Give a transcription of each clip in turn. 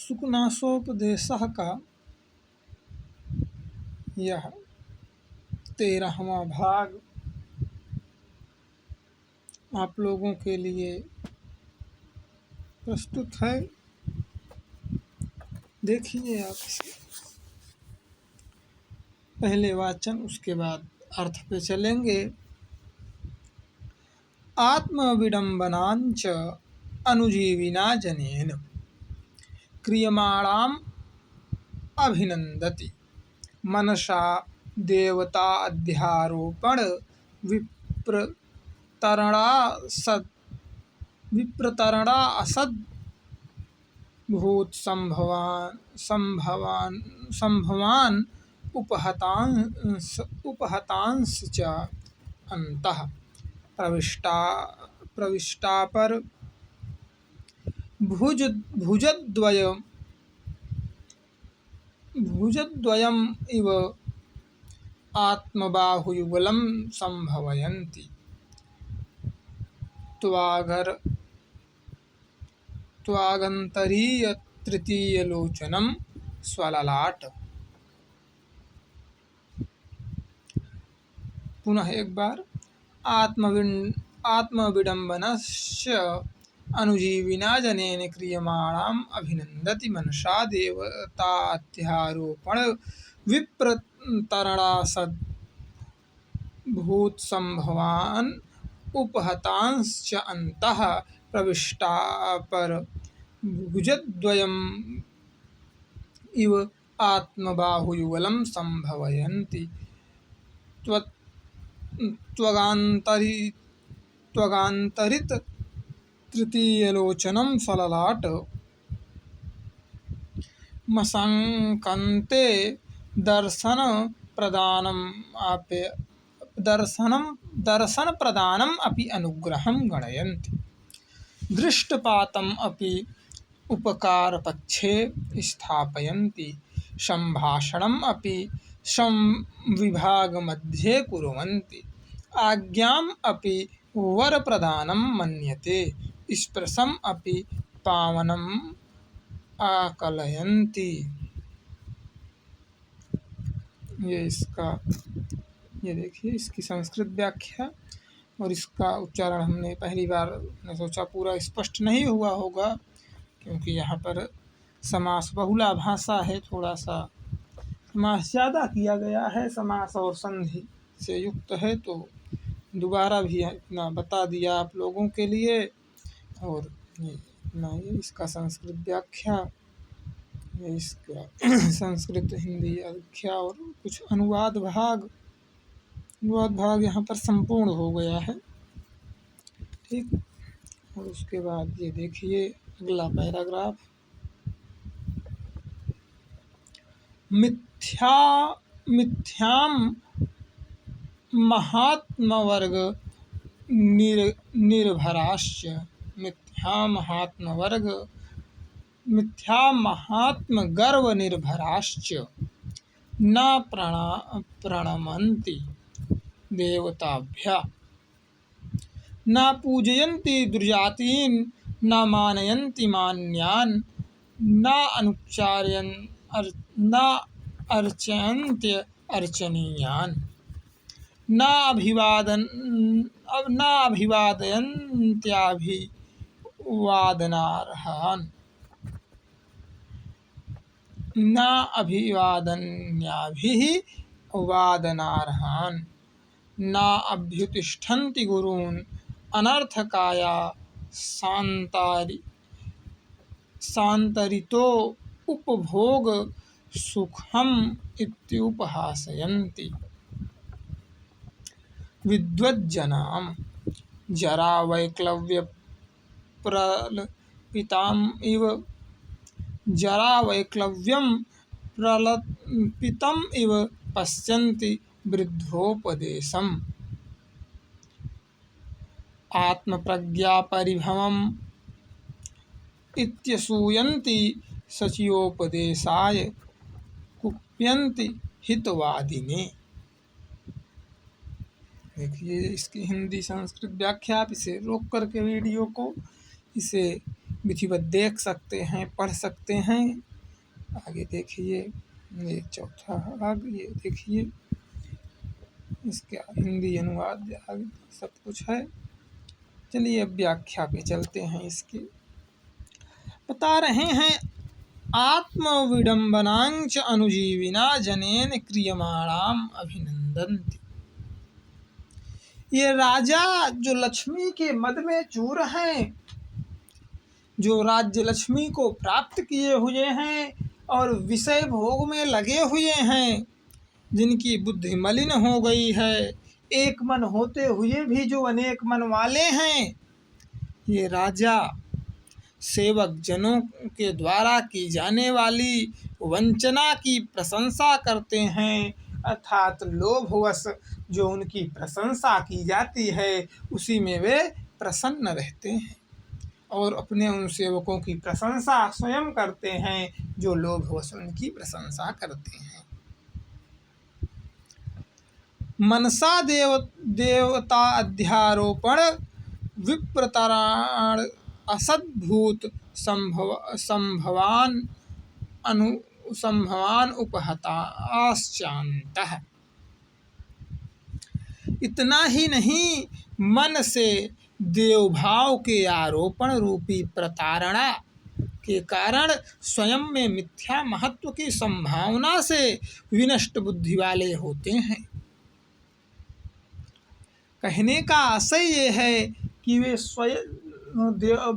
सुखनासोपदेशः का यह 13वां भाग आप लोगों के लिए प्रस्तुत है। देखिए आप इसे पहले वाचन उसके बाद अर्थ पे चलेंगे। आत्मविडम्बनाञ्च अनुजीविना जनेन क्रियमाणाम् अभिनन्दति मनसा देवता अध्यारोपण विप्रतरणा असद भूत संभवान उपहतांस च अंतः प्रविष्टा पर भुजद्वयम् इव आत्मबाहुयुगलं संभवयन्ति त्वागन्तरीय तृतीयलोचनं स्वललाट। पुनः एक बार। आत्मविडम्बनस्य अनुजीविना जनेन क्रियमाणाम् अभिनन्दति मनसा देवताध्यारोपण विप्रतरणासद् भूतसंभवान् उपहतांश्च अन्तः प्रविष्टा पर भुजद्वयम् इव आत्मबाहुयुगलं संभवयन्ति त्वगान्तरित तृतीयलोचनं स्वललाट। मशंकन्ते दर्शन प्रदानम् अपि अनुग्रहं गणयन्ति दृष्टपातम् अपि उपकारपक्षे स्थापयन्ति सम्भाषणम् अपि संविभागमध्ये कुर्वन्ति आज्ञाम् अपि वरप्रदानं मन्यते स्पर्शम् अपि पावनम् आकलयन्ति। ये देखिए इसकी संस्कृत व्याख्या और इसका उच्चारण हमने पहली बार ने सोचा पूरा स्पष्ट नहीं हुआ होगा क्योंकि यहाँ पर समास बहुला भाषा है, थोड़ा सा समास ज़्यादा किया गया है, समास और संधि से युक्त है, तो दोबारा भी इतना बता दिया आप लोगों के लिए। और ये इसका संस्कृत व्याख्या, ये इसका संस्कृत हिंदी व्याख्या और कुछ अनुवाद भाग यहाँ पर संपूर्ण हो गया है। ठीक, और उसके बाद ये देखिए अगला पैराग्राफ। मिथ्याम महात्मवर्ग निर्भराश्च मिथ्या महात्म गर्व निर्भराश्च न प्रणमन्ति देवताभ्यः न पूजयन्ति दुर्जातीन् न मानयन्ति मान्यान् न अर्चयन्त्य अर्चनीयान् न अभिवादयन्त्याभिवादनार्हान् न अभिवादन्याभिः वादनार्हान् न अभ्युतिष्ठन्ति गुरून् अनर्थकाया सांतरितो उपभोग सुखम् इत्युपहासयन्ति। विद्वज्जनां जरावैक्लव्य प्रलपिताम् इव जरावैक्लव्यं प्रलपितम् इव पश्यन्ति वृद्धोपदेशम् आत्मप्रज्ञापरिभवम् इत्यसूयन्ति सचयोपदेशाय कुप्यन्ति हितवादिने। देखिए इसकी हिंदी संस्कृत व्याख्या, आप इसे रोक करके वीडियो को इसे विधिवत देख सकते हैं, पढ़ सकते हैं। आगे देखिए, ये चौथा भाग, ये देखिए इसका हिंदी अनुवाद आगे सब कुछ है। चलिए अब व्याख्या पे चलते हैं। इसके बता रहे हैं, आत्मविडम्बनांच अनुजीविना जनेन क्रियमाणाम अभिनंदन्ति। ये राजा जो लक्ष्मी के मद में चूर हैं, जो राज्य लक्ष्मी को प्राप्त किए हुए हैं और विषय भोग में लगे हुए हैं, जिनकी बुद्धि मलिन हो गई है, एक मन होते हुए भी जो अनेक मन वाले हैं, ये राजा सेवक जनों के द्वारा की जाने वाली वंचना की प्रशंसा करते हैं, अर्थात लोभवश जो उनकी प्रशंसा की जाती है उसी में वे प्रसन्न रहते हैं और अपने उन सेवकों की प्रशंसा स्वयं करते हैं जो लोभवश उनकी प्रशंसा करते हैं। मनसा देवता अध्यारोपण विप्रतराण असद्भूत संभवान उपहताश्चान्तः। इतना ही नहीं, मन से देवभाव के आरोपण रूपी प्रतारणा के कारण स्वयं में मिथ्या महत्व की संभावना से विनष्ट बुद्धि वाले होते हैं। कहने का आशय ये है कि वे स्वयं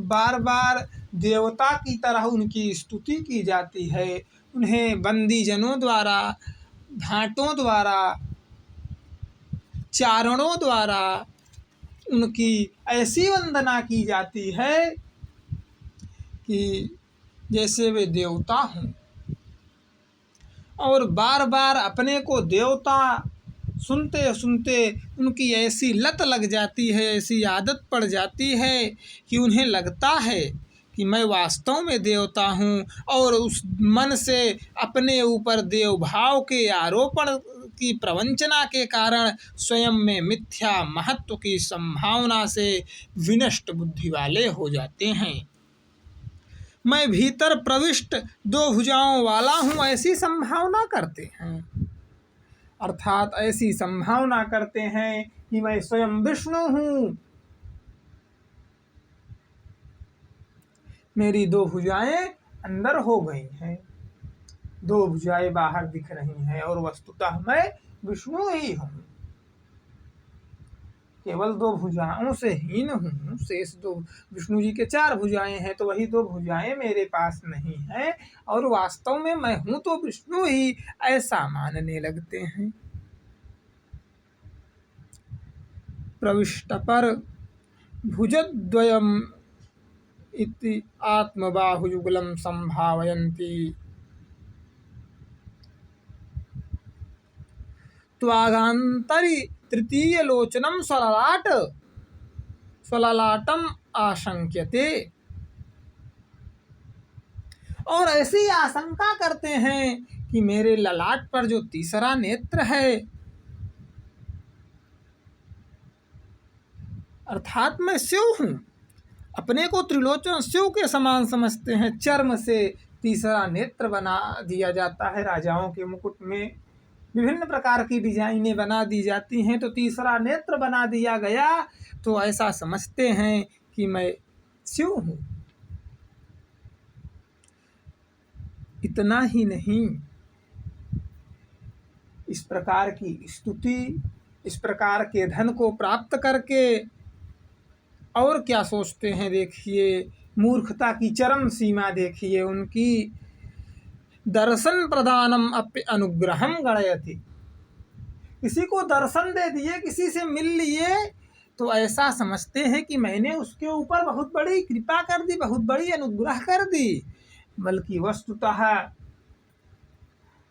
बार बार देवता की तरह उनकी स्तुति की जाती है, उन्हें बंदी जनों द्वारा, भाटों द्वारा, चारणों द्वारा उनकी ऐसी वंदना की जाती है कि जैसे वे देवता हों, और बार बार अपने को देवता सुनते सुनते उनकी ऐसी लत लग जाती है, ऐसी आदत पड़ जाती है कि उन्हें लगता है कि मैं वास्तव में देवता हूँ, और उस मन से अपने ऊपर देवभाव के आरोपण की प्रवंचना के कारण स्वयं में मिथ्या महत्व की संभावना से विनष्ट बुद्धि वाले हो जाते हैं। मैं भीतर प्रविष्ट दो भुजाओं वाला हूँ, ऐसी संभावना करते हैं, अर्थात ऐसी संभावना करते हैं कि मैं स्वयं विष्णु हूँ, मेरी दो भुजाएं अंदर हो गई हैं, दो भुजाएं बाहर दिख रही हैं, और वस्तुतः मैं विष्णु ही हूँ, केवल दो भुजाओं से हीन हूँ। शेष दो, विष्णु जी के 4 भुजाएं हैं, तो वही 2 भुजाएं मेरे पास नहीं हैं, और वास्तव में मैं हूँ तो विष्णु ही, ऐसा मानने लगते हैं। प्रविष्ट पर भुजद्वयम् इति आत्मबाहुयुगलं संभावयन्ति। त्वागान्तरि तृतीय लोचनम स्वललाटम आशंक्यते। और ऐसी आशंका करते हैं कि मेरे ललाट पर जो तीसरा नेत्र है, अर्थात मैं शिव हूँ, अपने को त्रिलोचन शिव के समान समझते हैं। चर्म से तीसरा नेत्र बना दिया जाता है, राजाओं के मुकुट में विभिन्न प्रकार की डिजाइनें बना दी जाती हैं, तो तीसरा नेत्र बना दिया गया, तो ऐसा समझते हैं कि मैं शिव हूँ। इतना ही नहीं, इस प्रकार की स्तुति, इस प्रकार के धन को प्राप्त करके और क्या सोचते हैं, देखिए मूर्खता की चरम सीमा देखिए उनकी। दर्शन प्रदानम अपि अनुग्रहम गणयति। किसी को दर्शन दे दिए, किसी से मिल लिए, तो ऐसा समझते हैं कि मैंने उसके ऊपर बहुत बड़ी कृपा कर दी, बहुत बड़ी अनुग्रह कर दी, बल्कि वस्तुतः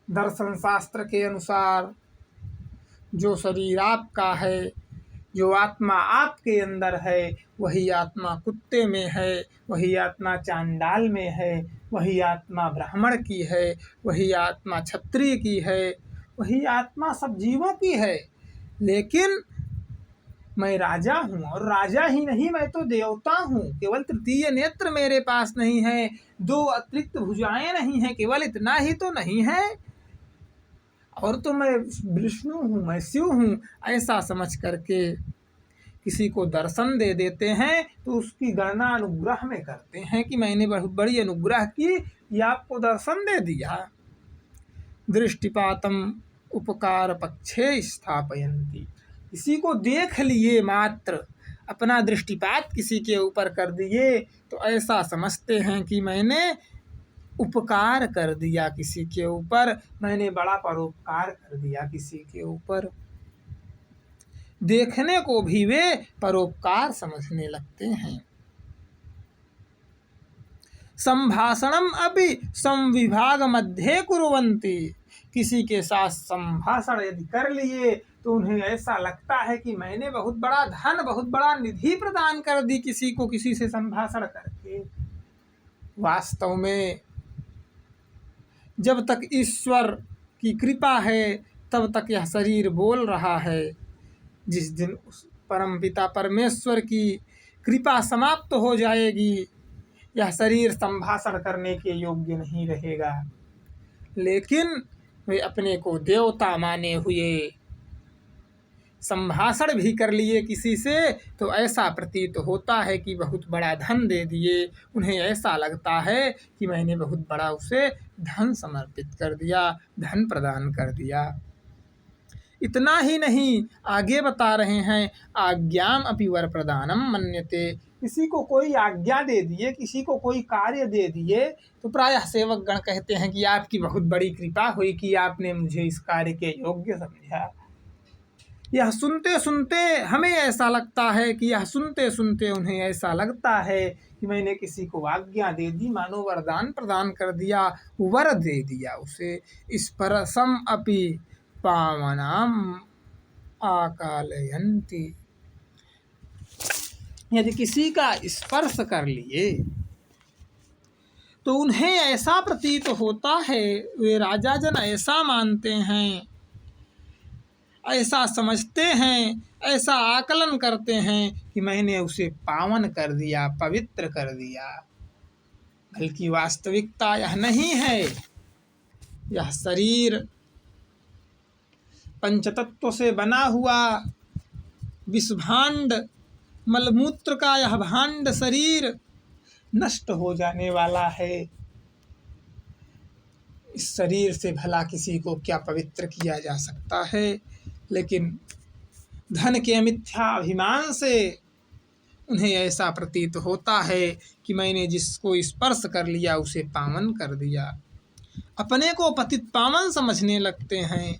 दर्शन शास्त्र के अनुसार जो शरीर आपका है, जो आत्मा आपके अंदर है, वही आत्मा कुत्ते में है, वही आत्मा चांडाल में है, वही आत्मा ब्राह्मण की है, वही आत्मा क्षत्रिय की है, वही आत्मा सब जीवों की है। लेकिन मैं राजा हूँ, और राजा ही नहीं मैं तो देवता हूँ। केवल तृतीय नेत्र मेरे पास नहीं है, 2 अतिरिक्त भुजाएं नहीं हैं, केवल इतना ही तो नहीं है, और तो मैं विष्णु हूँ, मैं शिव हूँ। ऐसा समझ करके किसी को दर्शन दे देते हैं तो उसकी गणना अनुग्रह में करते हैं कि मैंने बहुत बड़ी अनुग्रह की, ये आपको दर्शन दे दिया। दृष्टिपातम उपकार पक्षे स्थापयन्ति, किसी को देख लिए मात्र, अपना दृष्टिपात किसी के ऊपर कर दिए तो ऐसा समझते हैं कि मैंने उपकार कर दिया किसी के ऊपर, मैंने बड़ा परोपकार कर दिया किसी के ऊपर। देखने को भी वे परोपकार समझने लगते हैं। संभाषणम अपि संविभाग मध्य कुर्वन्ति, किसी के साथ संभाषण यदि कर लिए तो उन्हें ऐसा लगता है कि मैंने बहुत बड़ा धन, बहुत बड़ा निधि प्रदान कर दी किसी को, किसी से संभाषण करके। वास्तव में जब तक ईश्वर की कृपा है तब तक यह शरीर बोल रहा है। जिस दिन उस परमपिता परमेश्वर की कृपा समाप्त हो जाएगी, यह शरीर संभाषण करने के योग्य नहीं रहेगा। लेकिन वे अपने को देवता माने हुए संभाषण भी कर लिए किसी से तो ऐसा प्रतीत होता है कि बहुत बड़ा धन दे दिए। उन्हें ऐसा लगता है कि मैंने बहुत बड़ा उसे धन समर्पित कर दिया, धन प्रदान कर दिया। इतना ही नहीं, आगे बता रहे हैं आज्ञाम अपि वर प्रदानम मन्यते, किसी को कोई आज्ञा दे दिए, किसी को कोई कार्य दे दिए तो प्रायः सेवक गण कहते हैं कि आपकी बहुत बड़ी कृपा हुई कि आपने मुझे इस कार्य के योग्य समझा। यह सुनते सुनते हमें ऐसा लगता है कि यह सुनते सुनते उन्हें ऐसा लगता है कि मैंने किसी को आज्ञा दे दी, मानो वरदान प्रदान कर दिया, वर दे दिया उसे। स्पर्शम अपि पावनाम आकालयन्ति, यदि किसी का स्पर्श कर लिए तो उन्हें ऐसा प्रतीत होता है, वे राजा जन ऐसा मानते हैं, ऐसा समझते हैं, ऐसा आकलन करते हैं कि मैंने उसे पावन कर दिया, पवित्र कर दिया। बल्कि वास्तविकता यह नहीं है। यह शरीर पंचतत्व से बना हुआ विषभांड, मलमूत्र का यह भांड शरीर नष्ट हो जाने वाला है। इस शरीर से भला किसी को क्या पवित्र किया जा सकता है। लेकिन धन के मिथ्या अभिमान से उन्हें ऐसा प्रतीत होता है कि मैंने जिसको स्पर्श कर लिया उसे पावन कर दिया, अपने को पतित पावन समझने लगते हैं।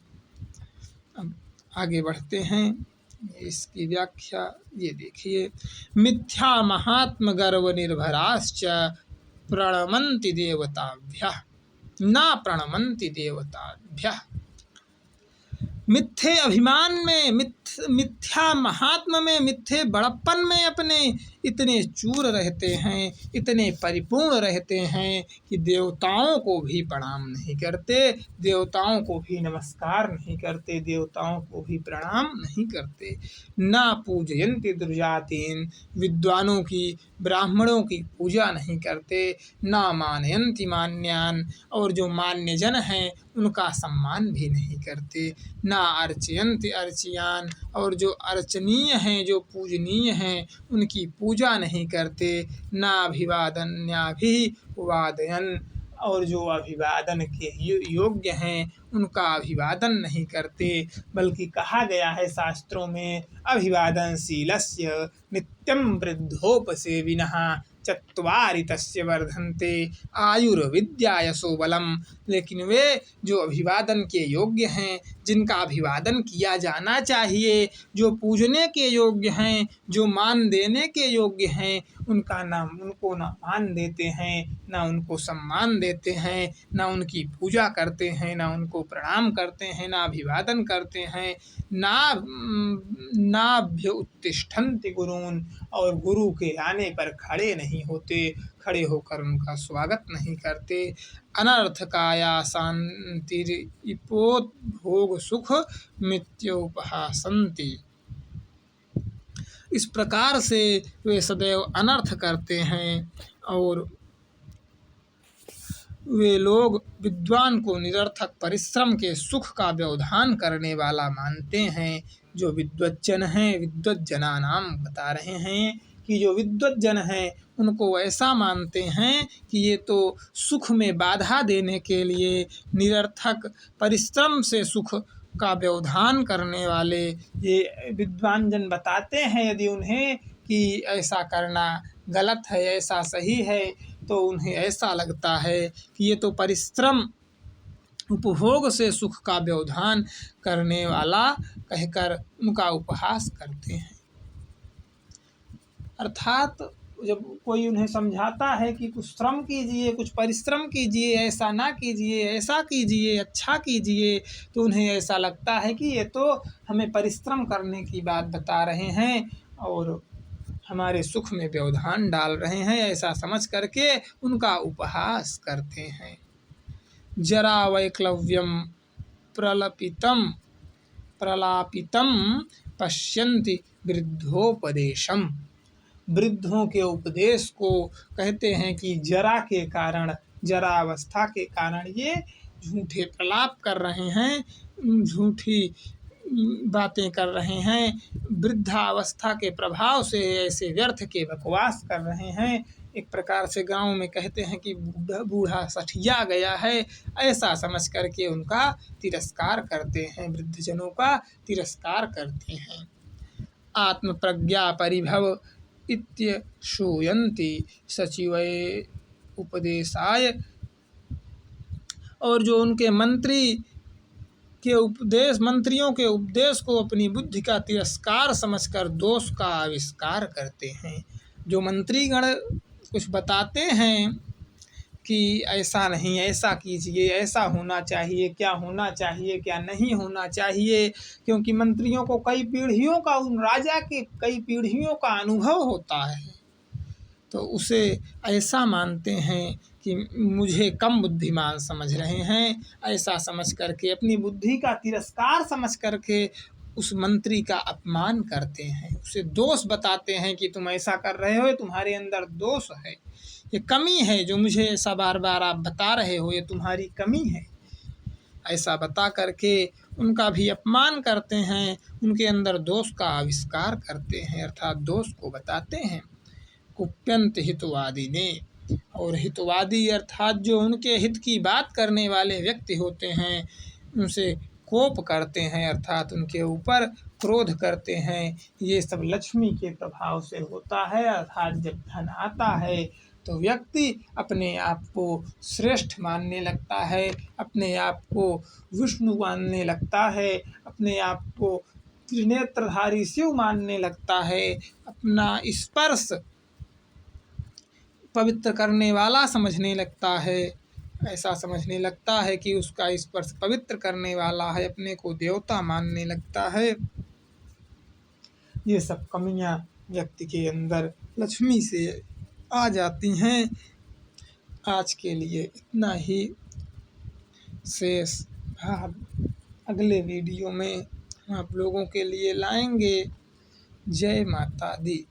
अब आगे बढ़ते हैं, इसकी व्याख्या ये देखिए। मिथ्या महात्म गर्व निर्भराश्च प्रणमन्ति देवताभ्यः ना प्रणमन्ति देवताभ्यः। मिथ्ये अभिमान में, मिथ्या महात्म में, मिथ्ये बड़प्पन में अपने इतने चूर रहते हैं, इतने परिपूर्ण रहते हैं कि देवताओं को भी प्रणाम नहीं करते, देवताओं को भी नमस्कार नहीं करते, देवताओं को भी प्रणाम नहीं करते। ना पूजयन्ति दुर्जातीन, विद्वानों की, ब्राह्मणों की पूजा नहीं करते। ना मानयन्ति मान्यान, और जो मान्य जन हैं उनका सम्मान भी नहीं करते। ना अर्चयन्ति अर्चयान, और जो अर्चनीय हैं, जो पूजनीय हैं उनकी पूजा नहीं करते। ना अभिवादन्याभिवादयन्, और जो अभिवादन के योग्य हैं उनका अभिवादन नहीं करते। बल्कि कहा गया है शास्त्रों में, अभिवादनशीलस्य नित्यं वृद्धोपसेविनः चत्वारि तस्य वर्धन्ते आयुर्विद्या यशो बलम। लेकिन वे जो अभिवादन के योग्य हैं, जिनका अभिवादन किया जाना चाहिए, जो पूजने के योग्य हैं, जो मान देने के योग्य हैं, उनको ना मान देते हैं, ना उनको सम्मान देते हैं, ना उनकी पूजा करते हैं, ना उनको प्रणाम करते हैं, ना अभिवादन करते हैं। नाभ्य उत्तिष्ठन्ति गुरून्, और गुरु के आने पर खड़े नहीं होते, खड़े होकर उनका स्वागत नहीं करते। अनर्थकाया शांतिरिपोद्भोग सुख मृत्योपहासन्ति, इस प्रकार से वे सदैव अनर्थ करते हैं और वे लोग विद्वान को निरर्थक परिश्रम के सुख का व्यवधान करने वाला मानते हैं। जो विद्वज्जन हैं, विद्वज्जना नाम बता रहे हैं कि जो विद्वज्जन हैं उनको ऐसा मानते हैं कि ये तो सुख में बाधा देने के लिए निरर्थक परिश्रम से सुख का व्यवधान करने वाले ये विद्वान जन बताते हैं। यदि उन्हें कि ऐसा करना गलत है, ऐसा सही है, तो उन्हें ऐसा लगता है कि ये तो परिश्रम उपभोग से सुख का व्यवधान करने वाला कहकर उनका उपहास करते हैं। अर्थात जब कोई उन्हें समझाता है कि कुछ श्रम कीजिए, कुछ परिश्रम कीजिए, ऐसा ना कीजिए, ऐसा कीजिए, अच्छा कीजिए, तो उन्हें ऐसा लगता है कि ये तो हमें परिश्रम करने की बात बता रहे हैं और हमारे सुख में व्यवधान डाल रहे हैं, ऐसा समझ करके उनका उपहास करते हैं। जरा वैक्लव्यम प्रलापितम पश्यन्ति वृद्धोपदेशम। वृद्धों के उपदेश को कहते हैं कि जरा के कारण, जरावस्था के कारण ये झूठे प्रलाप कर रहे हैं, झूठी बातें कर रहे हैं, वृद्धावस्था के प्रभाव से ऐसे व्यर्थ के बकवास कर रहे हैं। एक प्रकार से गांव में कहते हैं कि बूढ़ा सठिया गया है, ऐसा समझ करके उनका तिरस्कार करते हैं, वृद्धजनों का तिरस्कार करते हैं। आत्म प्रज्ञा परिभव इत्य श्रूयन्ति सचिवै उपदेशाय। और जो उनके मंत्रियों के उपदेश को अपनी बुद्धि का तिरस्कार समझकर दोष का आविष्कार करते हैं। जो मंत्रीगण कुछ बताते हैं कि ऐसा नहीं, ऐसा कीजिए, ऐसा होना चाहिए, क्या होना चाहिए, क्या नहीं होना चाहिए, क्योंकि मंत्रियों को कई पीढ़ियों का, उन राजा के कई पीढ़ियों का अनुभव होता है, तो उसे ऐसा मानते हैं कि मुझे कम बुद्धिमान समझ रहे हैं, ऐसा समझ करके अपनी बुद्धि का तिरस्कार समझ करके उस मंत्री का अपमान करते हैं, उसे दोष बताते हैं कि तुम ऐसा कर रहे हो, तुम्हारे अंदर दोष है, ये कमी है, जो मुझे ऐसा बार बार आप बता रहे हो, ये तुम्हारी कमी है। ऐसा बता करके उनका भी अपमान करते हैं, उनके अंदर दोष का आविष्कार करते हैं, अर्थात दोष को बताते हैं। कुप्यंत हितवादी ने, और हितवादी अर्थात जो उनके हित की बात करने वाले व्यक्ति होते हैं, उनसे कोप करते हैं, अर्थात उनके ऊपर क्रोध करते हैं। ये सब लक्ष्मी के प्रभाव से होता है। अर्थात जब धन आता है तो व्यक्ति अपने आप को श्रेष्ठ मानने लगता है, अपने आप को विष्णु मानने लगता है, अपने आप को त्रिनेत्रधारी शिव मानने लगता है, अपना स्पर्श पवित्र करने वाला समझने लगता है, ऐसा समझने लगता है कि उसका स्पर्श पवित्र करने वाला है, अपने को देवता मानने लगता है। ये सब कमियां व्यक्ति के अंदर लक्ष्मी से आ जाती हैं। आज के लिए इतना ही, शेष भाग अगले वीडियो में हम आप लोगों के लिए लाएंगे। जय माता दी।